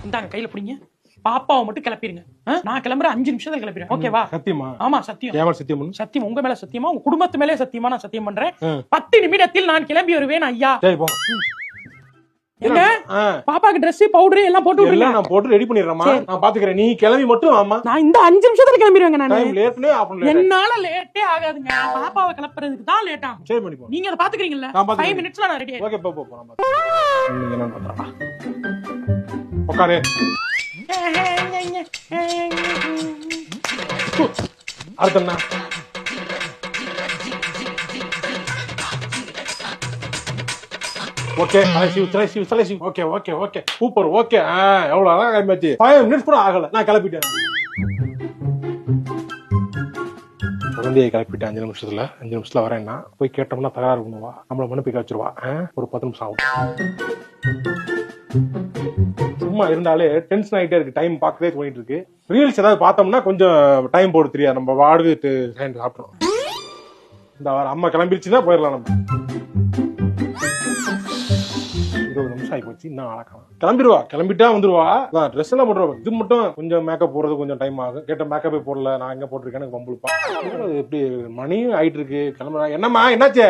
இந்தாங்க கையில பிடிங்க. பாப்பாவை மட்டும் கிளப்பிருங்க. நான் கிளம்புறேன் 5 நிமிஷத்துல கிளப்பிடுறேன். ஓகேவா? சத்தியமா? ஆமா சத்தியம். ஏமா சத்தியம் பண்ணு? சத்தியம் உங்க மேல சத்தியமா, உங்க குடும்பத்து மேலே சத்தியமா நான் சத்தியம் பண்றேன். 10 நிமிடத்தில் நான் கிளம்பி வருவேன் ஐயா. சரி போ. எங்க பாப்பாக்கு Dress பவுடர் எல்லாம் போட்டு விடுங்க. எல்லாம் நான் போட்டு ரெடி பண்ணிடுறேன்மா. நான் பாத்துக்கறேன். நீ கிளம்பி மட்டும் வாமா. நான் இந்த 5 நிமிஷத்துல கிளம்பிடுவேங்க நானு. டைம் லேட்னே ஆபன் லேட். என்னால லேட்டே ஆகாதுங்க. பாப்பாவை கிளப்புறதுக்கு தான் லேட் ஆகும். சரி பண்ணி போ. நீங்க அத பாத்துக்கறீங்கல்ல? 5 மினிட்ஸ்ல நான் ரெடி ஆயிடுவேன். ஓகே போ போ நம்ம. நீங்க என்ன பண்றா? உட்காரு. அடுத்தண்ணா ஓகே தலைசி okay okay okay super okay எவ்வளவு அழகா கிளம்பியாச்சு. 5 மினிட்ஸ் கூட ஆகல, நான் கிளப்பிட்டேன். குழந்தையை கிளப்பிட்டேன் 5 நிமிஷத்துல. 5 நிமிஷத்துல வரேன்னா போய் கேட்டோம்னா தயாரா பண்ணுவா, நம்மள மனு போய் வச்சிருவா. ஒரு 10 நிமிஷம் ஆகும். சும்மா இருந்தாலே டென்ஷன் ஆகிட்டே இருக்கு, டைம் பார்க்கவே தோணிட்டு இருக்கு. ரீல்ஸ் ஏதாவது பார்த்தோம்னா கொஞ்சம் டைம் போட தெரியாது, நம்ம வாடுக்கு சாப்பிட்றோம். இந்த வாரம் அம்மா கிளம்பிடுச்சுன்னா போயிடலாம். நம்ம 20 நிமிஷம் ஆகி போச்சு, இன்னும் அழகாம். கிளம்பிடுவா, கிளம்பிட்டா வந்துருவா. ட்ரெஸ் எல்லாம் போட்டுருவா. இது மட்டும் கொஞ்சம் மேக்கப் போடுறது கொஞ்சம் டைம் ஆகும். கேட்ட மேக்கப்பே போடல, நான் எங்க போட்டிருக்கேன்னு பம்புழுப்பா. எப்படி மணியும் ஆயிட்டு இருக்கு, கிளம்புறா. என்னம்மா என்னாச்சு?